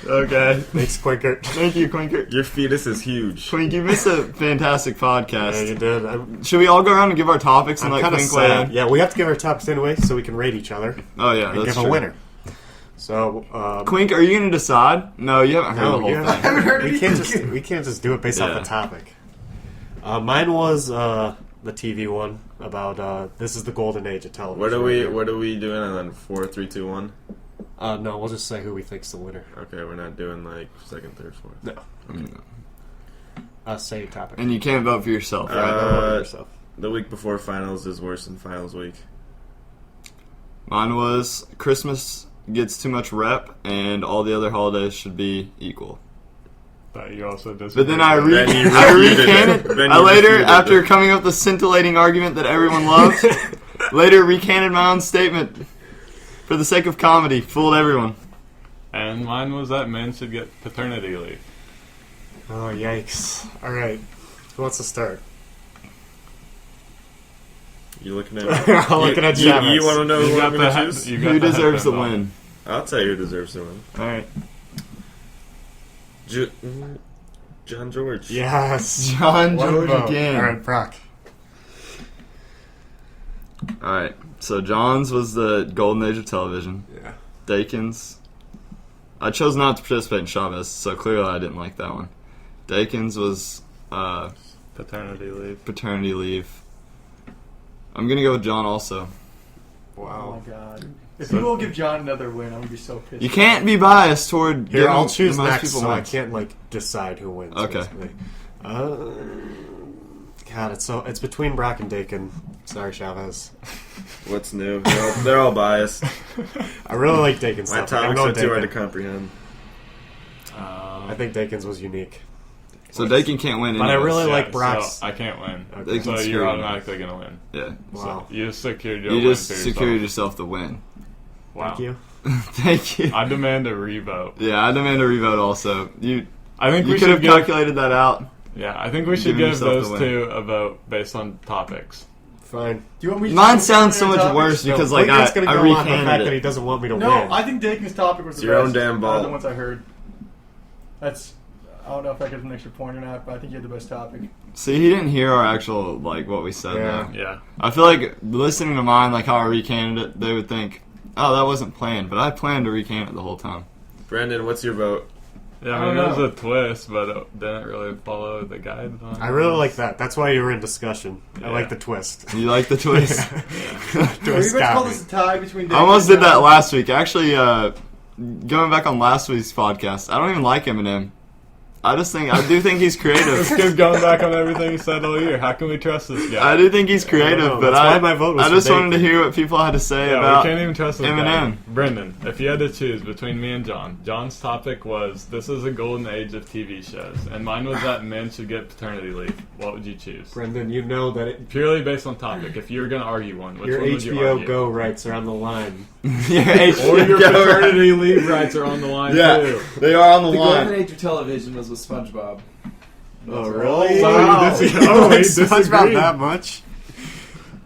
Okay, Thanks, Clinkert. thank you, Clinkert. Your fetus is huge. Quink, you missed a fantastic Yeah, you podcast. did. I'm Should we all go around and give our topics and let kind of Quink weigh sad. in? Yeah, we have to give our topics anyway so we can rate each other Oh yeah, and that's give true. a winner. So, Quink, are you gonna decide? No, you haven't heard no, the whole yeah. thing. haven't heard we can't anything. just do it based off Yeah. the topic. Mine was the TV one about this is the golden age of television. What are we doing? And then 4, 3, 2, 1. No, we'll just say who we think's the winner. Okay, we're not doing like second, third, fourth. No. Same topic. And you can't vote for yourself, right? Don't vote for yourself. The week before finals is worse than finals week. Mine was Christmas gets too much rep, and all the other holidays should be equal. But you also But then I Then you recanted. Then I you later, refuted after it. coming up with the scintillating argument that everyone loved, later recanted my own statement for the sake of comedy. Fooled everyone. And mine was that men should get paternity leave. Oh, yikes. All right. Who wants to start? You looking at? I'm looking at you. Chavez. You want to know who I'm going to choose? Who deserves the win? I'll tell you who deserves the win. All right, John George. Yes. John One George vote. again. All right, Brock. All right. So John's was the golden age of television. Yeah. Dakin's. I chose not to participate in Chavez, so clearly I didn't like that one. Dakin's was Paternity leave. paternity leave. I'm gonna go with John also. Oh Wow. my god. If you won't give John another win, I'm gonna be so pissed. You can't be biased toward. Here, giving I'll choose the most next, people so I wins. can't decide who wins. Okay. basically. God, it's between Brock and Dakin. Sorry, Chavez. What's new? They're all biased. I really like Dakin's My stuff. I'm topics going are too hard to Dakin. comprehend. I think Dakin's was unique. So Dakin can't win. But I anyways. really Yeah, like Brock's. So I can't win. Okay. So Dakin's you're screwed. automatically gonna win. Yeah. Wow. You just secured your You win just for secured yourself. yourself the win. Wow. Thank you. Thank you. I demand a revote. Yeah, I demand a revote also. You I think you we could should have give, calculated that out. Yeah, I think we should Giving give yourself the those win. two a vote based on topics. Fine. Do you want me to Mine sounds so much worse No, because, like, Quinker's I gonna go on the fact recanted that he it. doesn't want me to No, win. I think Dakin's topic was It's the your own best damn out of the ball. ones I heard. That's. I don't know if that gives an extra point or not, but I think you had the best topic. See, he didn't hear our actual, like, what we said, Yeah. though. Yeah. I feel like listening to mine, like how I recanted it, they would think, oh, that wasn't planned, but I planned to recant it the whole time. Brandon, what's your vote? Yeah, I I mean, don't it was know. a twist, but it didn't really follow the guidelines. I really like that. That's why you were in discussion. I Yeah. like the twist. You like the twist? Are you Twist guys got call me. this a tie between Dakin I almost and did that John? last week. Actually, going back on last week's podcast, I don't even like Eminem. I do think he's This creative. kid's going back on everything he said all year. How can we trust this guy? I do think he's creative, know. but That's why my vote was I for just wanted to Dakin. hear what people had to say Yeah, about we can't even trust this Eminem. guy. Brendan, if you had to choose between me and John, John's topic was this is a golden age of TV shows, and mine was that men should get paternity leave. What would you choose? Brendan, you know that Purely based on topic. If you were going to argue one, which your one would you HBO argue? Go rights are on the line. Or your paternity leave rights are on the line too. they are on the The line. golden age of television was with SpongeBob. Oh, really? So Wow. you You like disagree. SpongeBob that much?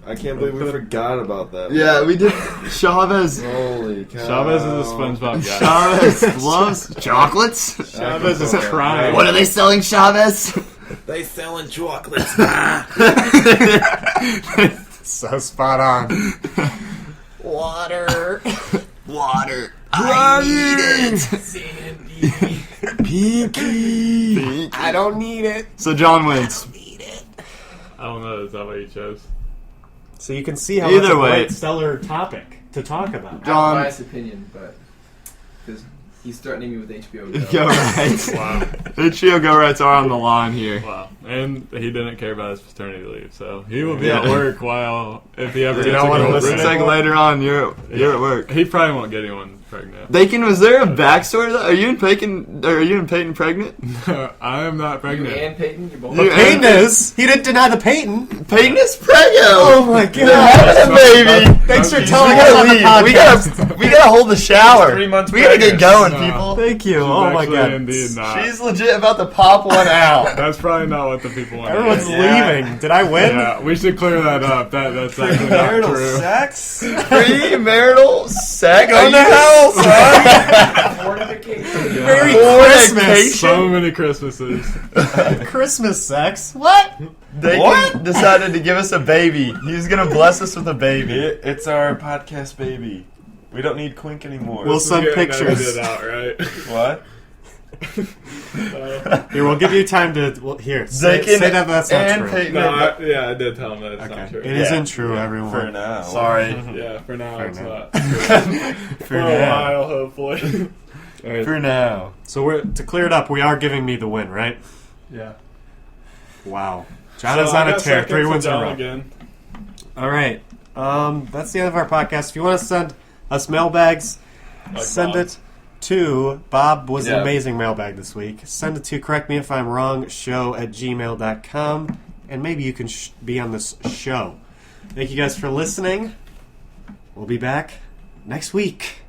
I can't believe we forgot about that. Yeah, we did. Chavez. Holy cow. Chavez is a SpongeBob guy. Chavez loves chocolates. Chavez is crying. What are they selling, Chavez? They selling chocolates. So spot on. Water. I need it. Pinky. I don't need it. So John wins. I don't know. Is that what you chose? So you can see how Either it's a way. great stellar topic to talk about. John- Biased opinion, but because he's threatening me with HBO Go. Go rights. Wow. HBO Go rights are on the line here. Wow. And he didn't care about his paternity leave, so he will be Yeah. at work while if he ever You gets don't a wanna girlfriend. listen It's like later on, you're at work. He probably won't get anyone pregnant. Dakin, was there a backstory to that? Are you and Peyton pregnant? I am not You pregnant. and Peyton, you're both. You- Peyton is. He didn't deny the Peyton. Peyton is pregnant. Oh my god. They're having a baby. Thanks for We telling We us gotta on the leave. podcast. We gotta hold the shower. 3 months We gotta get pregnant. going, people. Thank you. She's Oh my actually god. Indeed not. She's legit about to pop one out. That's probably not what the people want. Everyone's to hear. leaving. Did I win? Yeah, we should clear that up. That's actually not true. sex? Premarital sex. Go to hell, son. Fornication. Merry Fornication. Christmas. So many Christmases. Christmas sex. What? Dakin decided to give us a baby. He was gonna bless us with a baby. It's our podcast baby. We don't need Quink anymore. We'll send Getting pictures. edited out, right? What? Here, we'll give you time to. Well, here, say Dakin that that's not and true. Peyton. No, I did tell him that it's not Okay. true. It isn't true, everyone. For now. Sorry. Yeah, for now For it's now. not. For a now. while, hopefully. For now. So we're to clear it up. We are giving me the win, right? Yeah. Wow. John is So I on a got tear. second 3 for wins in a John row. again. All right. That's the end of our podcast. If you want to send us mailbags, Like send Bob. it to Bob. Was an Yeah. amazing mailbag this week. Send it to correct me if I'm wrong show@gmail.com, and maybe you can be on this show. Thank you guys for listening. We'll be back next week.